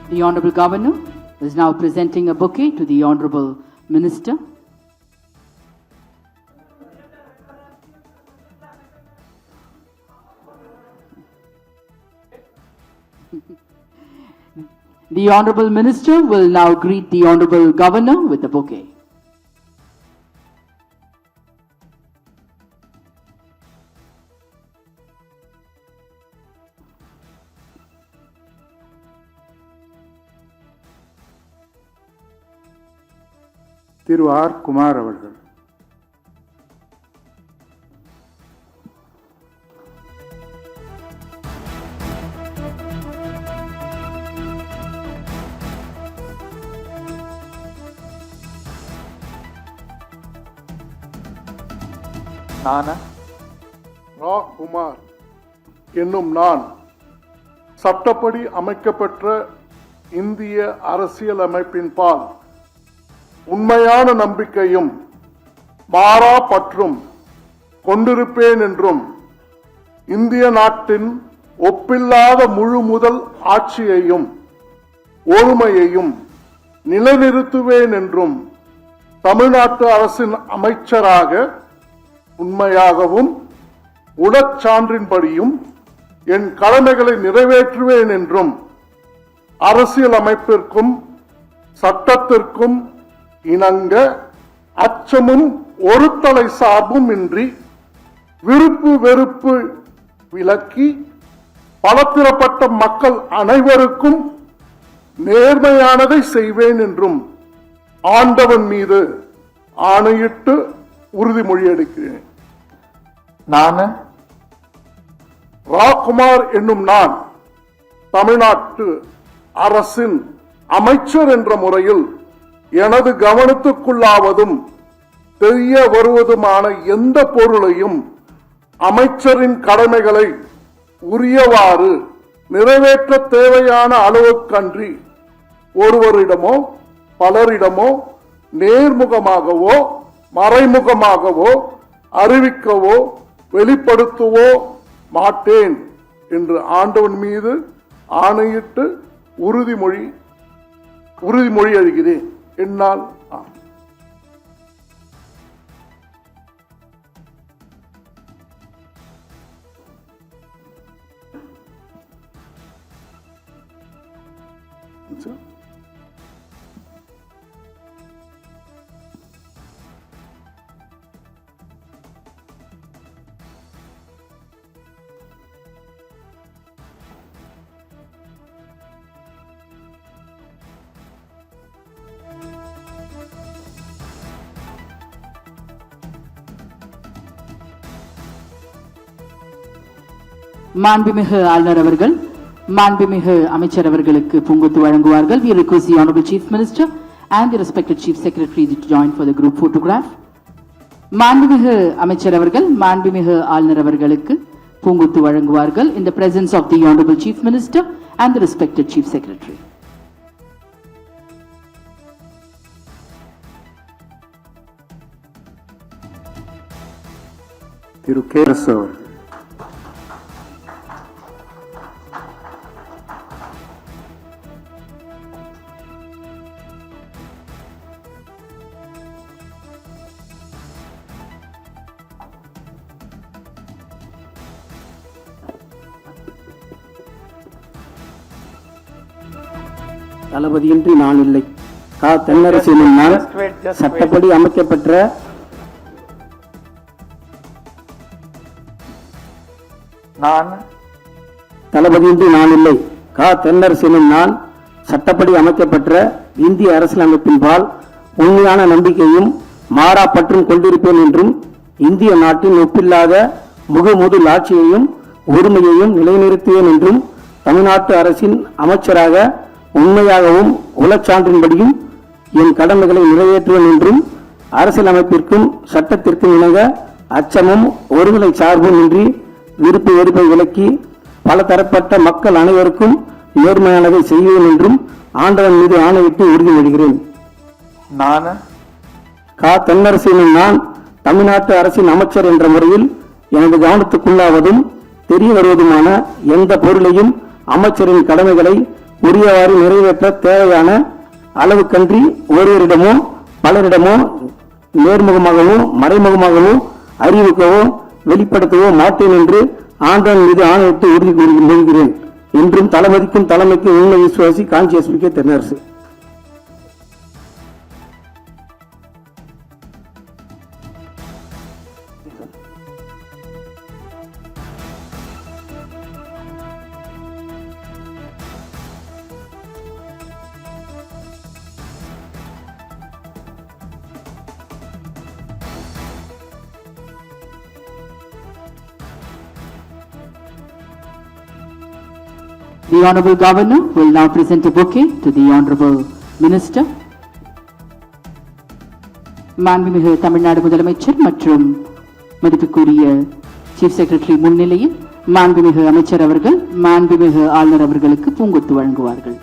The Honorable Governor is now presenting a bouquet to the Honorable Minister. The Honorable Minister will now greet the Honorable Governor with a bouquet. Thiru R Kumar அவர்கள். குமார் என்னும் நான் சட்டப்படி அமைக்கப்பெற்ற இந்திய அரசியலமைப்பின் பால் உண்மையான நம்பிக்கையும் மாறா பற்றும் கொண்டிருப்பேன் என்றும் இந்திய நாட்டின் ஒப்பில்லாத முழு முதல் ஆட்சியையும் ஒருமையையும் நிலைநிறுத்துவேன் என்றும் தமிழ்நாட்டு அரசின் அமைச்சராக உண்மையாகவும் உடற்சான்றின்படியும் என் கடமைகளை நிறைவேற்றுவேன் என்றும் அரசியல் அமைப்பிற்கும் சட்டத்திற்கும் இணங்க அச்சமும் ஒரு தலை சார்பும் இன்றி விருப்பு வெறுப்பு விலக்கி பலதரப்பட்ட மக்கள் அனைவருக்கும் நேர்மையானதை செய்வேன் என்றும் ஆண்டவன் மீது ஆணையிட்டு உறுதிமொழி எடுக்கிறேன். நான் ராகுமார் என்னும் நான் தமிழ்நாட்டு அரசின் அமைச்சர் என்ற முறையில் எனது கவனத்துக்குள்ளாவதும் தெரிய வருவதுமான எந்த பொருளையும் அமைச்சரின் கடமைகளை உரியவாறு நிறைவேற்ற தேவையான அளவுக்கன்றி ஒருவரிடமோ பலரிடமோ நேர்முகமாகவோ மறைமுகமாகவோ அறிவிக்கவோ வெளிப்படுத்தவோ மாட்டேன் என்று ஆண்டவன் மீது ஆணையிட்டு உறுதிமொழி அளிக்கிறேன். என்னால் மாண்புமிகு ஆளுநர் அவர்கள் மாண்புமிகு அமைச்சர் அவர்களுக்கு பூங்கொத்து வழங்குவார்கள். We request the Honorable Chief Minister and the respected Chief Secretary to join for the group photograph. மாண்புமிகு அமைச்சர் அவர்கள் மாண்புமிகு ஆளுநர் அவர்களுக்கு பூங்கொத்து வழங்குவார்கள் in the presence of the Honorable Chief Minister and the respected Chief Secretary. திரு கேரஸ் அவர்கள். தளபதியின்றி நான் இல்லை. தென்னரசு நான் சட்டப்படி அமைக்கப்பெற்ற தளபதியின்றி நான் இல்லை. தென்னரசு நான் சட்டப்படி அமைக்கப்பெற்ற இந்திய அரசியலமைப்பின் பால் உண்மையான நம்பிக்கையும் மாறா பற்றும் கொண்டிருப்பேன் என்றும் இந்திய நாட்டின் ஒப்பில்லாத முகமுதல் ஆட்சியையும் ஒருமையையும் நிலைநிறுத்துவேன் என்றும் தமிழ்நாட்டு அரசின் அமைச்சராக உண்மையாகவும் உளச்சான்றின்படியும் என் கடமைகளை நிறைவேற்றுவேன் என்றும் அரசியலமைப்பிற்கும் சட்டத்திற்கும் இணங்க அச்சமும் ஒருதலை சார்பும் இன்றி விருப்பு வெறுப்பை விலக்கி பல தரப்பட்ட மக்கள் அனைவருக்கும் நேர்மையானதை செய்வேன் என்றும் ஆண்டவன் மீது ஆணையிட்டு உறுதிமொழிகிறேன். நான் தென்னரசு நான் தமிழ்நாட்டு அரசின் அமைச்சர் என்ற முறையில் எனது கவனத்துக்குள்ளாவதும் தெரிய வருவதுமான எந்த பொருளையும் அமைச்சரின் கடமைகளை உரியவாறு நிறைவேற்ற தேவையான அளவுக்கன்றி ஒருவரிடமோ பலரிடமோ நேர்முகமாகவோ மறைமுகமாகவோ அறிவிக்கவோ வெளிப்படுத்தவோ மாட்டேன் என்று ஆண்டவன் மீது ஆணையிட்டு உறுதி கூறுகிறேன் என்றும் தளபதிக்கும் தலைமைக்கு உண்மை விசுவாசி Kanchi SP Thennarasu. The Honorable Governor will now present a bouquet to the Honorable Minister. மாண்புமிகு தமிழ்நாடு முதலமைச்சர் மற்றும் மதிப்புக்குரிய சீஃப் செக்ரட்டரி முன்னிலையில் மாண்புமிகு அமைச்சர் அவர்கள் மாண்புமிகு ஆளுநர் அவர்களுக்கு பூங்கொத்து வழங்குவார்கள்.